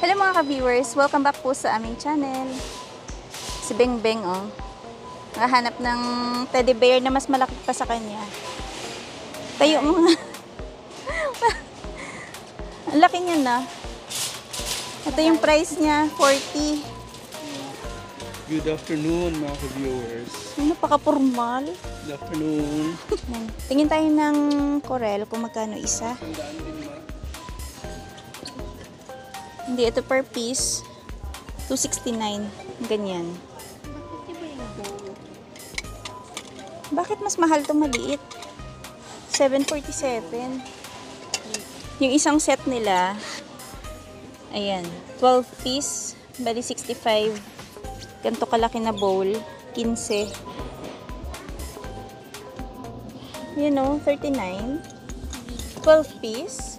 Hello mga ka-viewers, welcome back po sa aming channel. Si Beng Beng, oh. Nakahanap ng teddy bear na mas malaki pa sa kanya. Tayo mo nga. Ang laki niya na. Ito yung price niya, 40. Good afternoon mga ka-viewers. Ano, napaka-formal. Good afternoon. Yan. Tingin tayo ng Corel kung magkano isa. Sandaan din ma. Hindi, ito per piece. 269. Ganyan. Bakit mas mahal itong maliit? 747. Yung isang set nila, ayan, 12 piece, bali 65. Ganito kalaki na bowl, 15. You know, 39. 12 piece.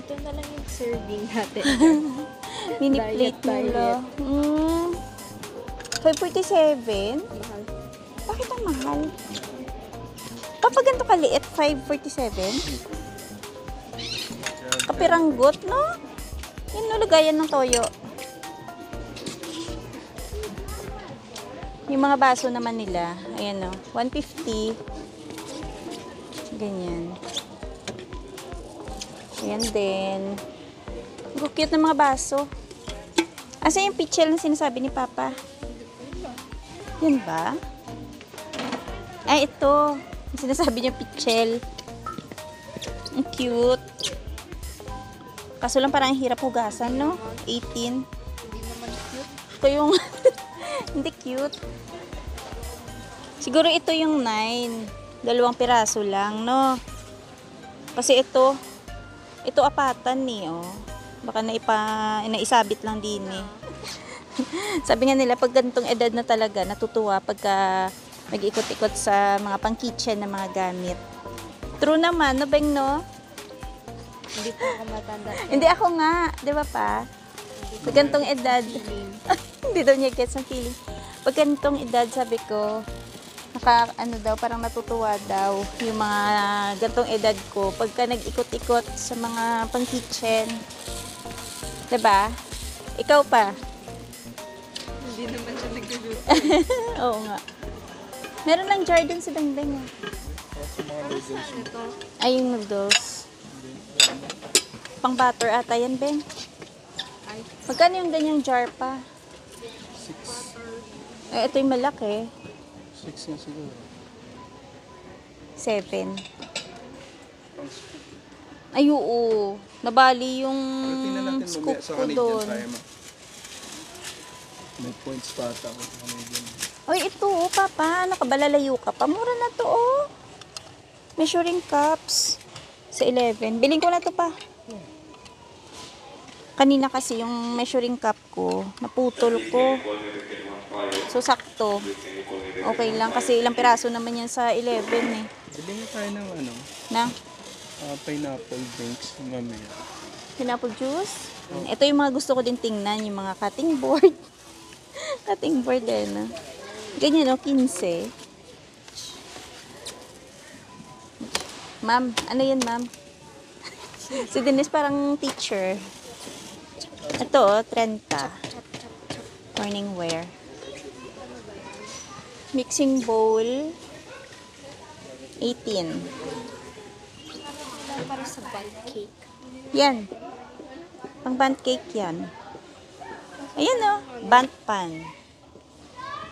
Ito na lang yung serving natin. Mini Diet, plate nila. 547. Mahal. Bakit ang mahal? Kapag ganito kaliit, 547. Kapiranggot, no? Yan, no, lagayan ng toyo. Yung mga baso naman nila, ayan, no, 150. Ganyan. Ayan din. Ang cute ng mga baso. Asa yung pichel na sinasabi ni Papa? Yan ba? Ay, ito. Yung sinasabi niya pichel. Ang cute. Kaso lang parang hirap hugasan, no? 18. Hindi naman cute. Ito yung... hindi cute. Siguro ito yung 9. 2 piraso lang, no? Kasi ito apatan ni, oh. Baka naisabit lang din eh. Sabi nga nila, pag ganitong edad na talaga, natutuwa pagka mag-ikot-ikot sa mga pang-kitchen na mga gamit. True naman, no, Beng, no? Hindi po ako matanda. Hindi ako nga, di ba pa? Pag ganitong edad, hindi daw niya gets ang feeling. Pag ganitong edad, sabi ko, parang natutuwa daw yung mga ganitong edad ko. Pagka nag-ikot-ikot sa mga pang-kitchen. Di ba? Ikaw pa? Hindi naman siya nagluluto. Oo nga. Meron lang jar dun sa Beng-Beng. Eh. Saan ito? Ay, yung noodles. Pang butter ata yan, Beng. Ay, Magkano yung ganyang jar pa? 6. Eh, ito yung malaki. 6 na siguro. 7. Ay, oo. Nabali yung Tingnan natin scoop mamaya sa ko Canadian doon. tayo ma. May points pa ata ako sa Canadian. Ay, ito, oh, Papa. Nakabalalayo ka pa. Mura na to, oh. Measuring cups. Sa 11. Biling ko na to pa. Kanina kasi yung measuring cup ko, naputol ko. So, sakto. Okay lang. Kasi ilang piraso naman yan sa 11 eh. Bilhin tayo ng ano, Na? pineapple drinks mamaya. Pineapple juice. Ito yung mga gusto ko din tingnan. Yung mga cutting board. Cutting board eh, no? Ganyan, no? 15. Ma'am, ano yan, ma'am? Si Denise parang teacher. Ito, oh, 30. Morning wear. Mixing bowl, 18. para sa bun cake. Yan. Pang band cake yan. Ayan, oh. Band pan.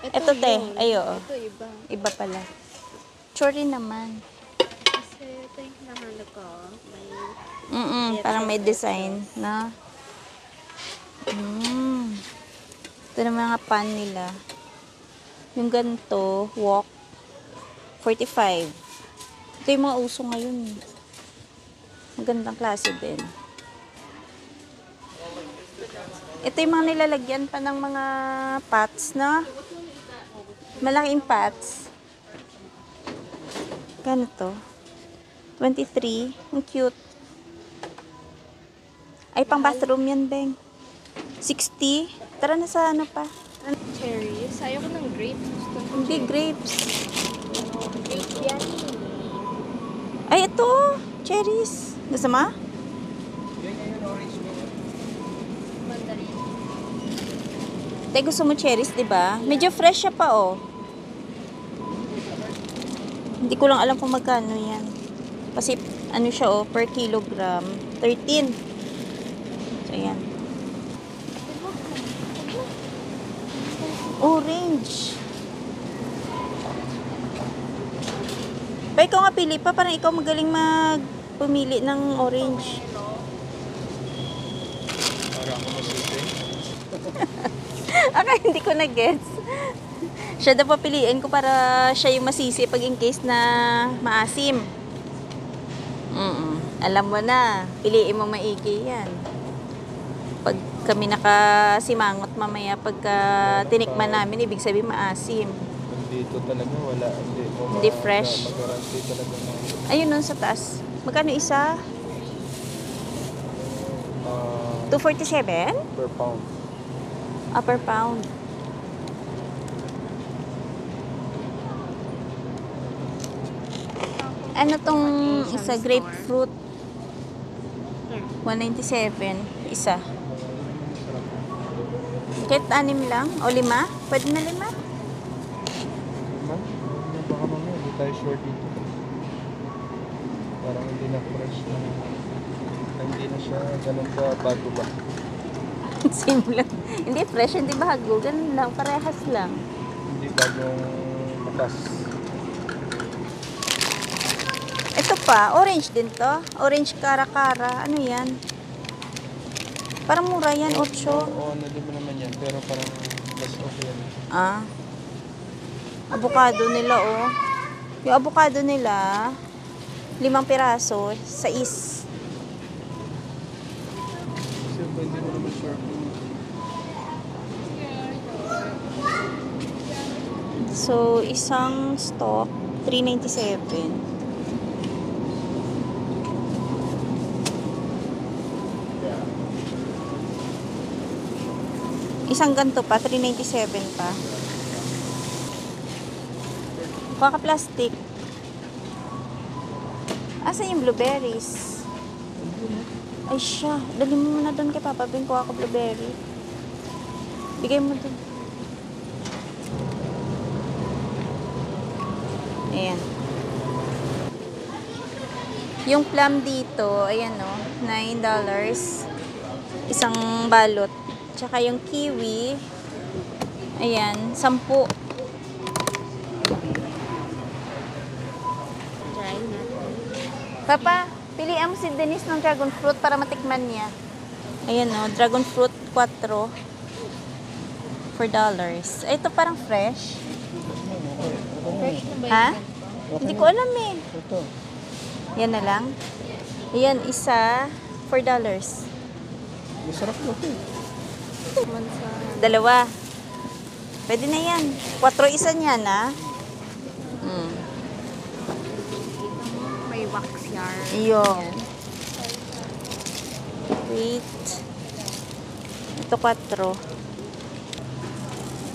Ito, te. yun. Ayo. Ito iba. Iba pala. Chori naman. Kasi ito yung hinahanap ko. May Parang may design, na. Ito na mga pan nila. Yung ganito, wok, 45. Ito yung mga uso ngayon. Magandang klase din. Ito yung mga nilalagyan pa ng mga pots, no? Malaking pots. Ganito. 23. Ang cute. Ay, pang bathroom yan, Beng. 60. Tara na sa ano pa. cherries. Ayoko ng grapes. Gusto ko Hindi, grapes. grape yan. Ay, ito. Cherries. Gusto mo? Yan yung orange mo. Tay, gusto mo cherries, di ba? Medyo fresh siya pa, oh. Hindi ko lang alam kung magkano yan. Kasi, ano siya, oh, per kilogram. 13. So, yan. Orange. Pa, ikaw nga pili pa. Parang ikaw magaling pumili ng orange. Para ako masisi. Okay, hindi ko na-gets. Siya daw papiliin ko para siya yung masisi pag in case na maasim. Alam mo na, piliin mo maigi yan. Pag kami nakasimangot mamaya, pagka tinikman namin, ibig sabihin maasim. Dito talaga wala. Hindi fresh. Mag-guarantee talaga na Ayun nun sa taas. Magkano isa? ah, 247? per pound. Per pound. Ano tong isa? Grapefruit. 197. Isa. Kahit 6 lang? O 5? Pwede na 5? Diba? Baka mamaya hindi tayo sure dito. Parang hindi na fresh na. Hindi na siya ganun ka bago ba? Same lang. Hindi fresh, hindi bago. Ganun lang. Parehas lang. Hindi bagong bukas. Ito pa. Orange din to. Orange kara-kara. Ano yan? Parang mura yan. 8. Oo, ano din mo naman yan. Pero parang mas okay yan. Avocado nila, oh. Yung avocado nila, 5 piraso, 6. Kasi hindi mo naman sure kung So, isang stock, 397. Isang ganto pa, 397 pa. Kuha ka plastic. Asan yung blueberries? Ay siya, dali mo muna doon kay Papa Ben, kuha ka blueberry. Bigay mo doon. Ayan. Yung plum dito, ayan o, $9. Isang balot. Tsaka yung kiwi, ayan, 10. Try natin. Papa, pilihan mo si Denise ng dragon fruit para matikman niya. Ayan o, dragon fruit 4. $4. Ay, ito parang fresh. Fresh na ba Ha? yun? Hindi ko alam eh. ito. Yan na lang. Ayan, isa, $4. Masarap na ito. Naman sa... 2. Pwede na yan. 4 isa niyan, ha? May wax yarn. Iyo. Wait. Ito 4.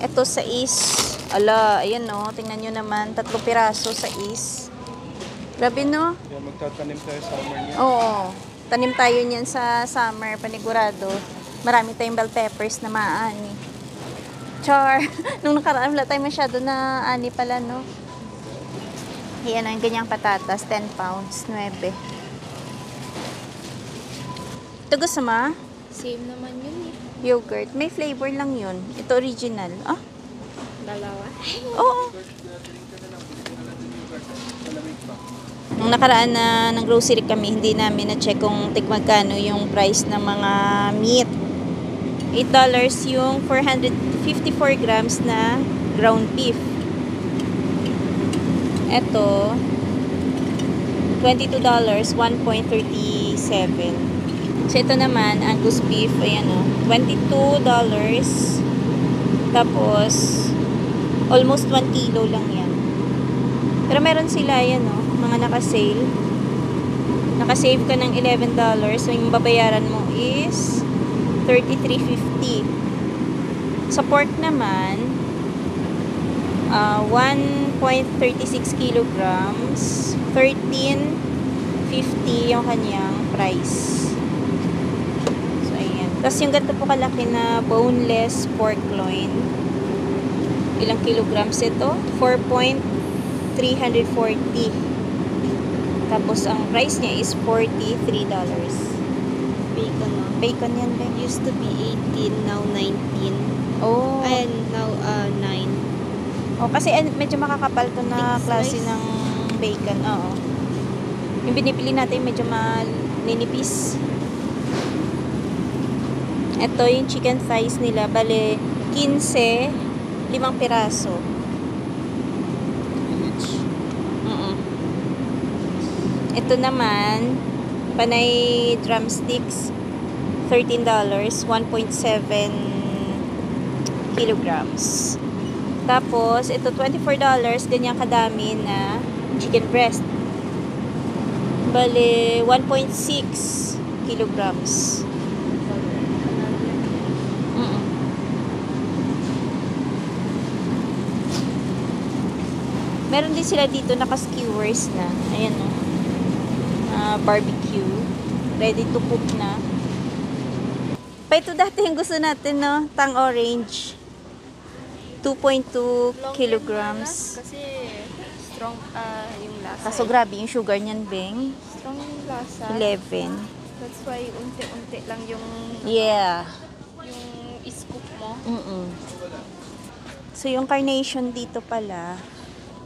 Ito 6. Ala, ayan no. Tingnan nyo naman. 3 piraso 6. Grabe no? Kaya magtatanim tayo summer niya. Oo. Tanim tayo niyan sa summer. Panigurado. Marami tayong bell peppers na maani. Char. Nung nakaraan, wala tayo masyado na ani pala, no? Ayan ang ganyang patatas. 10 pounds. 9. Ito gusto mo? Same naman yun eh. Yogurt. May flavor lang yun. Ito original. Ah? Dalawa. Oo. Nung nakaraan na ng grocery kami, hindi namin na-check kung magkano yung price ng mga meat. $8 yung 454 grams na ground beef. Ito, $22, 1.37. So, ito naman, Angus beef, ayan o, $22. Tapos, almost 1 kilo lang yan. Pero meron sila, yan o, mga naka-sale. Naka-save ka ng $11. So, yung babayaran mo is $33.50. Sa pork naman, 1.36 kilograms, $13.50 yung kanyang price. So, ayan. Tapos yung ganito po kalaki na boneless pork loin. Ilang kilograms ito? 4.340. Tapos ang price niya is $43. Bacon, no? Bacon yan, Beng. Used to be 18, now 19. Oh. And now 9. Oh, kasi medyo makakapal to na Thick klase slice. ng bacon. Oo. Yung binibili natin medyo maninipis. Ito yung chicken thighs nila. Bale, 15, 5 piraso. Each. Ito naman, panay drumsticks, $13, 1.7 kilograms. Tapos, ito $24, ganyan kadami na chicken breast. Bale, 1.6 kilograms. Meron din sila dito naka-skewers na. Ayan o. Barbecue. Ready to cook na. Pa ito dati yung gusto natin, no? Tang orange. 2.2 kilograms. Kasi strong yung lasa. Kaso grabe yung sugar niyan, Beng. Strong yung lasa. 11. That's why unti-unti lang yung Yeah. scoop mo. So, yung carnation dito pala,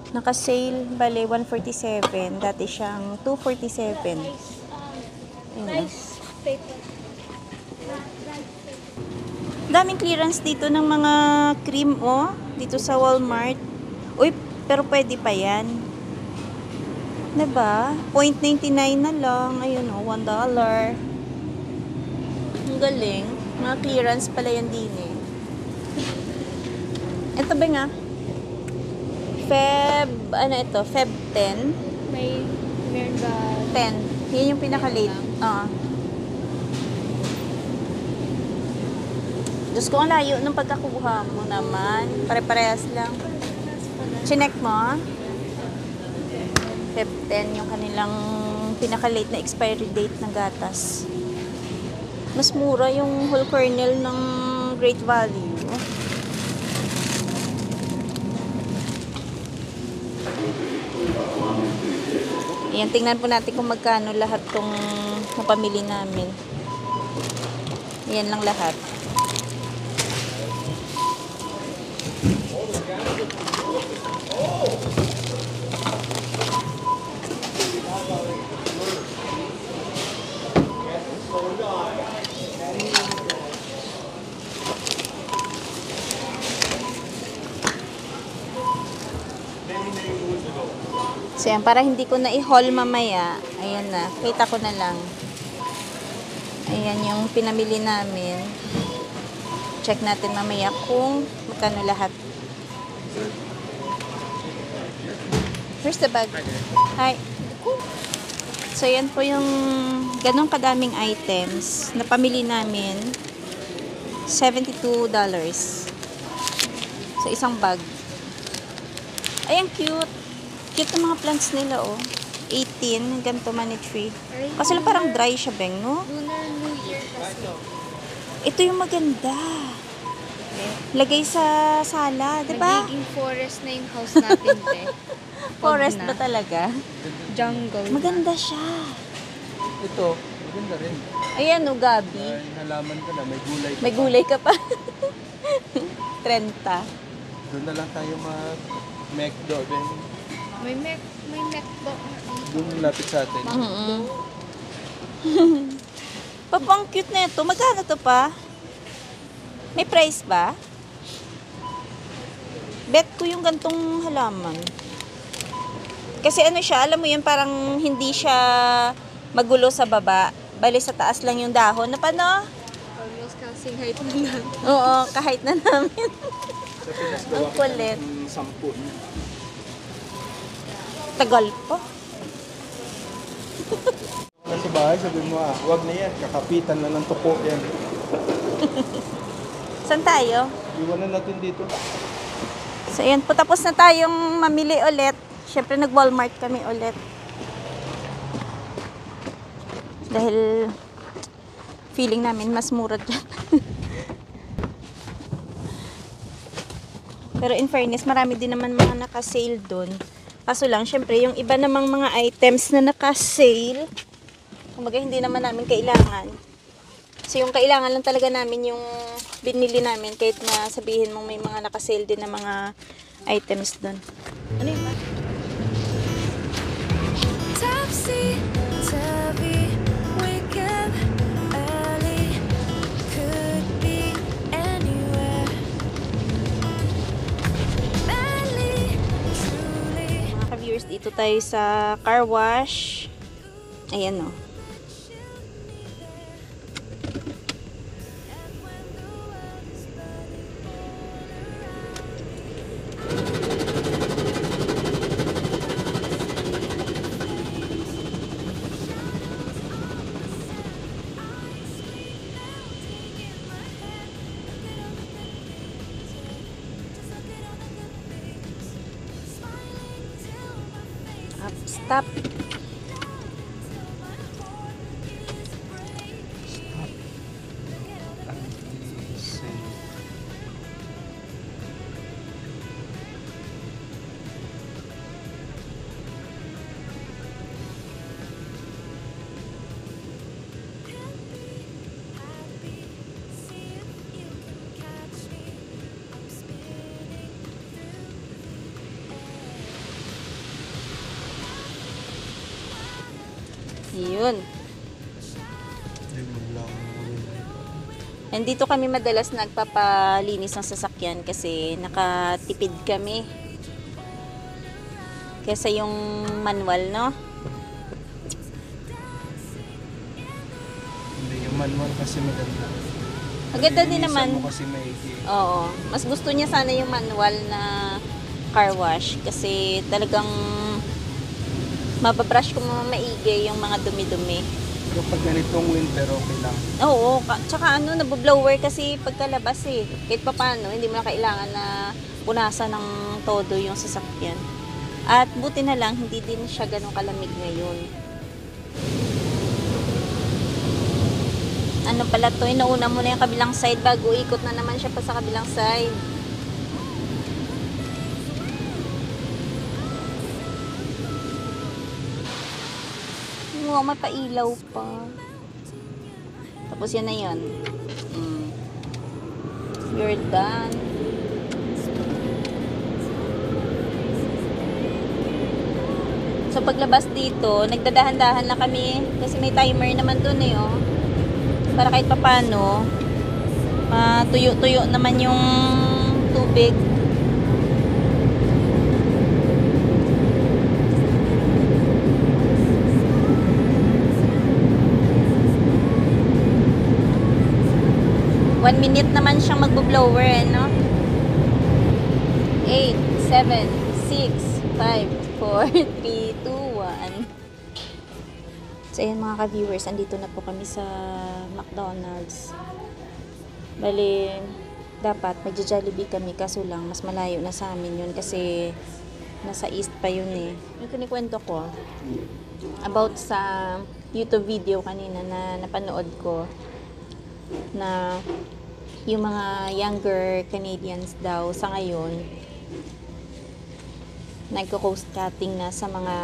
naka-sale, bale, 147. Dati siyang 247. Ayun na. Paper. Daming clearance dito ng mga cream, oh. Dito sa Walmart. Uy, pero pwede pa yan. Diba? 0.99 na lang. Ayun, oh, $1. Ang galing. Mga clearance pala yan din, eh. Ito ba nga? Feb 10. Meron ba 10. Yan yung pinaka-late. Oo. Diyos ko, ang layo ng pagkakuha mo naman. Pare-parehas lang. Chinek mo? Feb 10 yung kanilang pinaka-late na expiry date ng gatas. Mas mura yung whole kernel ng Great Value. Ayan, tingnan po natin kung magkano lahat tong napamili namin. Ayan lang lahat. So yan, para hindi ko na i-haul mamaya, ayan na, kita ko na lang. Ayan yung pinamili namin. Check natin mamaya kung magkano lahat. Where's the bag? Hi. So yan po yung ganong kadaming items na pamili namin. $72. So isang bag. Ayan, cute. Cute yung mga plants nila, oh. 18, ganito money tree. Kasi lang parang dry siya, Beng, no? Lunar New Year kasi? Ito yung maganda. Lagay sa sala, di ba? Magiging forest na yung house natin, te. Forest na. ba talaga? Jungle. Maganda siya. Ito, maganda rin. Ayan, oh, Gabi. Ay, halaman ka na, may gulay ka May pa. gulay ka pa. 30. Doon na lang tayo mag-mekdo. Then, May McDo. doon lapit sa atin. Papang cute na ito. Magkano to pa? May price ba? Bet ko yung gantong halaman. Kasi ano siya, alam mo yun, parang hindi siya magulo sa baba. Bali sa taas lang yung dahon. Na paano? Almost kasing height na lang. Oo, kahit na namin. Sa Pinas, Ang gawa ko kulit. ng 10. Tagal pa. Sa bahay, sabihin mo, wag na yan, kakapitan na ng tupo yan. Saan tayo? Iwanan natin dito. So, ayan po. Tapos na tayong mamili ulit. Siyempre, nag-Walmart kami ulit. Dahil feeling namin mas mura dyan. Pero in fairness, marami din naman mga naka-sale dun. Kaso lang, syempre, yung iba namang mga items na naka-sale, kumbaga hindi naman namin kailangan. So yung kailangan lang talaga namin yung binili namin, kahit na sabihin mong may mga naka-sale din na mga items dun. Ano yun ba? Topsy-turvy, wake up early, could be anywhere. Badly, truly. Mga ka-viewers, dito tayo sa car wash. Ayan o. Stop. Yun. And dito kami madalas nagpapalinis ng sasakyan kasi nakatipid kami. Kesa yung manual, no? Hindi, yung manual kasi maganda. Maganda din Linisan naman. mo kasi maigi. Oo. Mas gusto niya sana yung manual na car wash kasi talagang mababrush ko maigi yung mga dumi-dumi. Pero pag ganitong winter, okay lang. Oo, tsaka ano, naboblower kasi pagkalabas eh. Kahit pa paano, hindi mo na kailangan na punasan ng todo yung sasakyan. At buti na lang, hindi din siya ganun kalamig ngayon. Ano pala to, inauna mo na yung kabilang side bago ikot na naman siya pa sa kabilang side. Wow, may pailaw pa. Tapos yan na yun. You're done. So paglabas dito, nagdadahan-dahan lang kami kasi may timer naman dun eh, oh. Para kahit papano, tuyo-tuyo naman yung tubig. One minute naman siyang magbo-blower, eh, no? 8, 7, 6, 5, 4, 3, 2, 1. So, ayan mga ka-viewers, andito na po kami sa McDonald's. Bali, dapat magja-Jollibee kami, kaso lang, mas malayo na sa amin yun kasi nasa east pa yun eh. Yung kinikwento ko about sa YouTube video kanina na napanood ko, na yung mga younger Canadians daw sa ngayon nagko-cost cutting na sa mga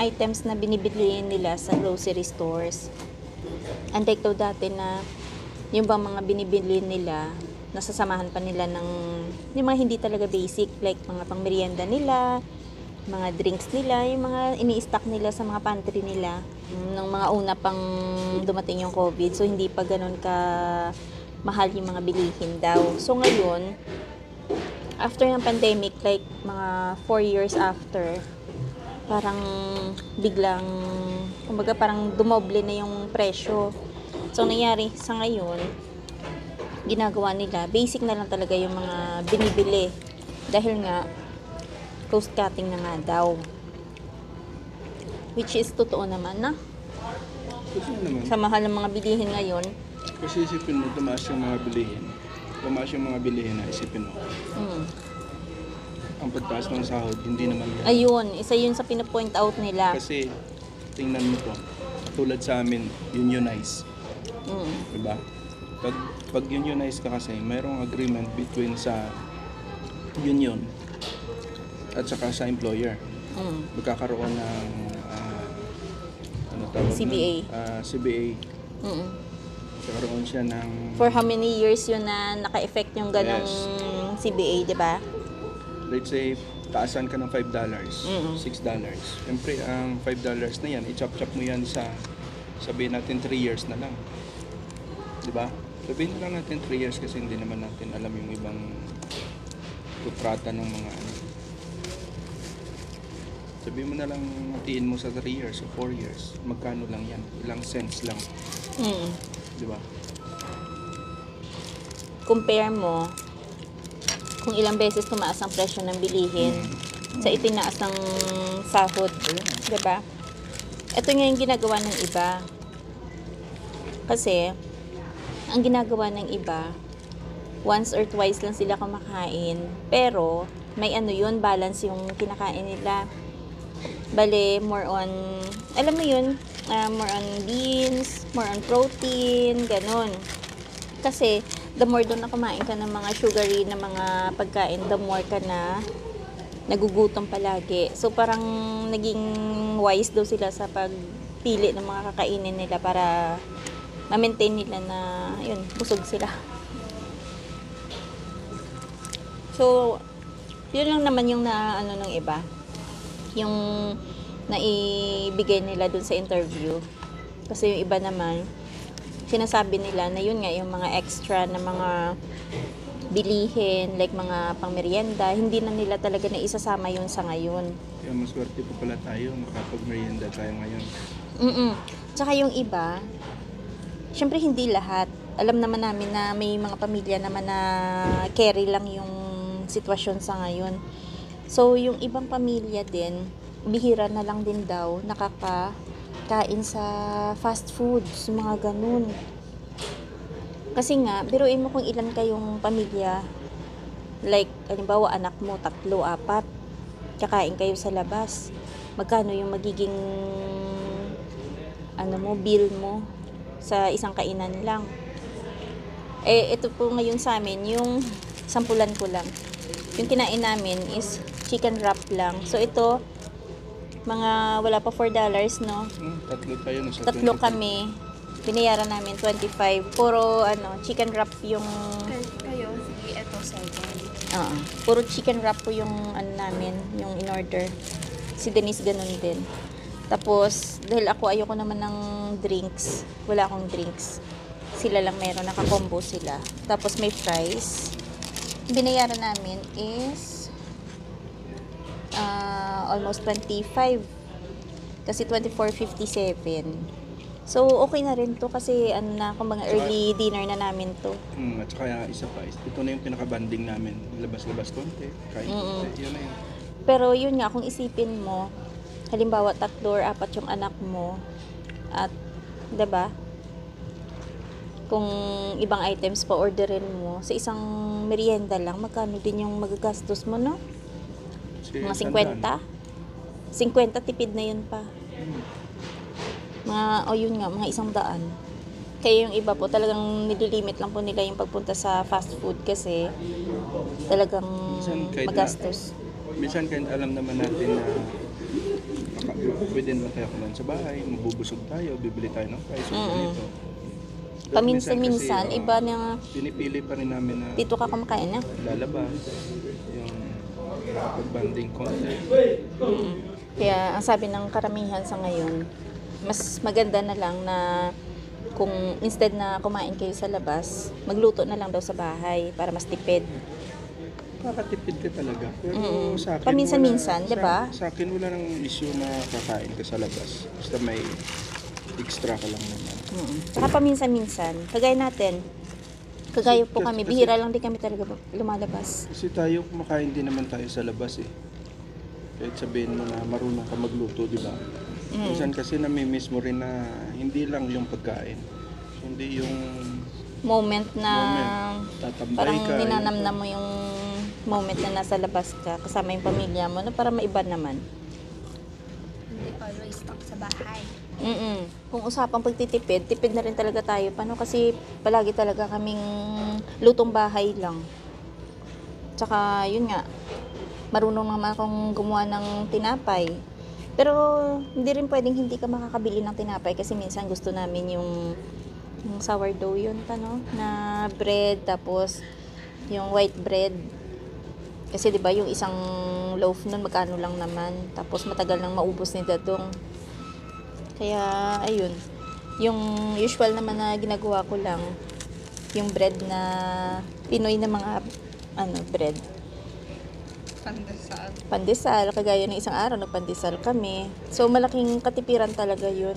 items na binibili nila sa grocery stores. Unlike daw dati na yung bang mga binibili nila nasasamahan pa nila ng yung mga hindi talaga basic, like mga pangmerienda nila, mga drinks nila, yung mga ini-stock nila sa mga pantry nila nung mga una pang dumating yung COVID. So, hindi pa ganun ka mahal yung mga bilihin daw. So, ngayon, after ng pandemic, like mga 4 years after, parang biglang, kumbaga parang dumoble na yung presyo. So, nangyari sa ngayon, ginagawa nila, basic na lang talaga yung mga binibili. Dahil nga, cost cutting na nga daw. Which is totoo naman na. Kasi naman, Sa mahal ng mga bilihin ngayon. kasi isipin mo, tumaas yung mga bilihin. Tumaas yung mga bilihin na isipin mo. Ang pagtaas ng sahod, hindi naman yan. Ayun, isa yun sa pinapoint out nila. Kasi, tingnan mo to. tulad sa amin, unionize. Mm. Diba? Pag unionize ka kasi, mayroong agreement between sa union at saka sa employer. Mm. Magkakaroon ng ano tawag nun? CBA. CBA. Mm. Magkakaroon siya ng For how many years yun na naka-effect yung ganong Yes. CBA, di ba? let's say, taasan ka ng $5, Mm-mm. $6. Siyempre, ang $5 na yan, i-chop-chop mo yan sa, sabihin natin 3 years na lang. Diba? Sabihin na lang natin 3 years kasi hindi naman natin alam yung ibang kutrata ng mga ano. Sabihin mo na lang, hatiin mo sa 3 years o 4 years. Magkano lang yan? Ilang cents lang. Mm. Diba? Compare mo kung ilang beses tumaas ang presyo ng bilihin sa itinaas ng sahod. Diba? Ito nga yung ginagawa ng iba. Kasi, ang ginagawa ng iba, once or twice lang sila kumakain. Pero, may ano yun, balance yung kinakain nila. Bale, more on, alam mo yun, more on beans, more on protein, ganun. Kasi, the more doon na kumain ka ng mga sugary na mga pagkain, the more ka na nagugutom palagi. So, parang naging wise daw sila sa pagpili ng mga kakainin nila para ma-maintain nila na, yun, busog sila. So, yun lang naman yung na, ano, ng iba. Yung naibigay nila dun sa interview. Kasi yung iba naman, sinasabi nila na yun nga, yung mga extra na mga bilihin, like mga pangmerienda, hindi na nila talaga na isasama yun sa ngayon. Kaya maswerte po pala tayo, makapag-merienda tayo ngayon. Tsaka yung iba, syempre hindi lahat. Alam naman namin na may mga pamilya naman na carry lang yung sitwasyon sa ngayon. So, yung ibang pamilya din, bihira na lang din daw nakakain sa fast foods, mga ganun. Kasi nga, biruin mo kung ilan kayong pamilya, like, halimbawa, anak mo, 3, 4, kakain kayo sa labas. Magkano yung magiging, bill mo sa isang kainan lang. Eh, ito po ngayon sa amin, yung sampulan ko lang. Yung kinain namin is chicken wrap lang. So, ito, mga wala pa $4, no? 3 tayo, nasa 3 kami. Binayaran namin 25. Puro, chicken wrap yung... Kayo, sige, eto 7. Puro chicken wrap po yung, namin, yung in-order. Si Denise ganun din. Tapos, dahil ako ayoko naman ng drinks, wala akong drinks. Sila lang meron, naka-combo sila. Tapos may fries. Binayaran namin is almost 25. Kasi 24.57. So, okay na rin to kasi kumbaga early dinner na namin to. At saka isa pa, ito na yung pinaka-banding namin. Labas-labas konti, kain konti, yun na yun. Pero yun nga, kung isipin mo, halimbawa 3 or 4 yung anak mo, at, 'di ba? Kung ibang items pa orderin mo, sa isang merienda lang, magkano din yung magagastos mo, no? Kasi Mga tandaan, 50? 50 tipid na yun pa. Yun nga, mga 100. Kaya yung iba po, talagang nililimit lang po nila yung pagpunta sa fast food kasi talagang Minsan kahit magastos. minsan kahit alam naman natin na pwede naman tayo kumain sa bahay, mabubusog tayo, bibili tayo ng fries o ganito. Pero Paminsan-minsan, kasi, iba na pinipili pa rin namin na dito ka kumakain na. lalabas, yung pag-banding konti. Kaya ang sabi ng karamihan sa ngayon, mas maganda na lang na kung instead na kumain kayo sa labas, magluto na lang daw sa bahay para mas tipid. Makakatipid ka talaga. Pero sa akin, Paminsan-minsan, di ba? Sa akin wala nang issue na kakain ka sa labas. Basta may extra ka lang naman. Saka paminsan-minsan, kagaya natin, kagaya po kami, Kasi- bihira lang din kami talaga lumalabas. Kasi tayo, kumakain din naman tayo sa labas eh. Kahit sabihin mo na marunong ka magluto, di ba? Minsan kasi namimiss mo rin na hindi lang yung pagkain. Kundi yung Moment na tatambay parang ka. ninanamnam mo yung moment na nasa labas ka, kasama yung pamilya mo, na para maiba naman. Hindi pa always stock sa bahay. Kung usapang pagtitipid, tipid na rin talaga tayo. Paano kasi palagi talaga kaming lutong bahay lang. Tsaka, yun nga, marunong naman akong gumawa ng tinapay. Pero, hindi rin pwedeng hindi ka makakabili ng tinapay kasi minsan gusto namin yung sourdough yun, na bread, tapos yung white bread. Kasi 'di ba yung isang loaf nun magkano lang naman, tapos matagal nang maubos ni Dadong. Kaya ayun, yung usual naman na ginagawa ko lang yung bread na Pinoy na mga bread. Pandesal, kagaya ng isang araw nagpandesal kami. So malaking katipiran talaga yun.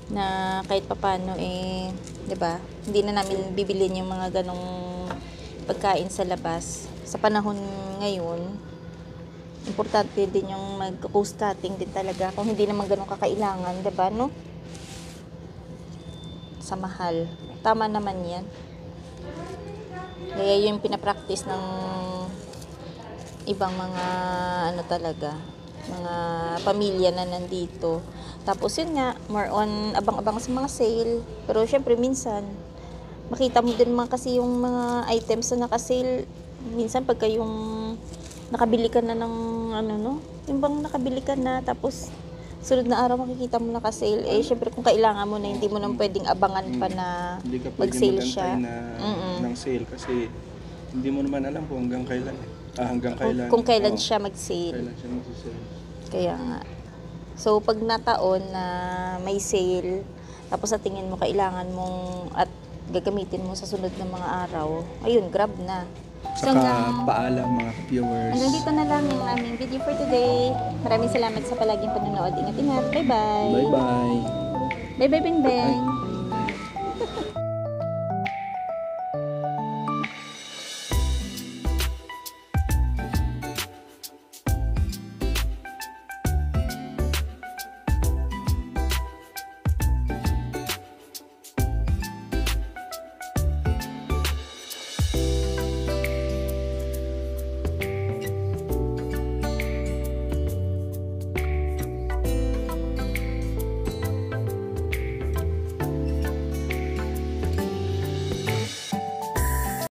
Na kahit papano 'di ba? Hindi na namin bibilin yung mga ganong pagkain sa labas. Sa panahon ngayon, importante din yung mag-cost cutting din talaga kung hindi naman ganun kakailangan, 'di ba, no? Sa mahal. Tama naman 'yan. Kaya yung pinapractice ng ibang mga talaga, mga pamilya na nandito. Tapos yun nga, more on abang-abang sa mga sale. Pero syempre minsan, makita mo din mga kasi yung mga items na naka-sale. Minsan pagka yung nakabili ka na ng yung bang nakabili ka na tapos sunod na araw makikita mo naka-sale. Syempre kung kailangan mo na, hindi mo nang pwedeng abangan pa na Hindi ka pwede mag-sale siya. mag-antay ng sale kasi hindi mo naman alam kung hanggang kailan. Hanggang kailan. Kung kailan Oo, siya mag-sale. kailan siya mag-sale. Kaya nga. So, pag nataon na may sale, tapos sa tingin mo kailangan mong at gagamitin mo sa sunod na mga araw, ayun, grab na. So, Saka paalam mga viewers. hanggang dito na lang yung aming video for today. Maraming salamat sa palaging panonood. Ingat-ingat. Bye-bye. Bye-bye. Bye-bye, Bing Bang.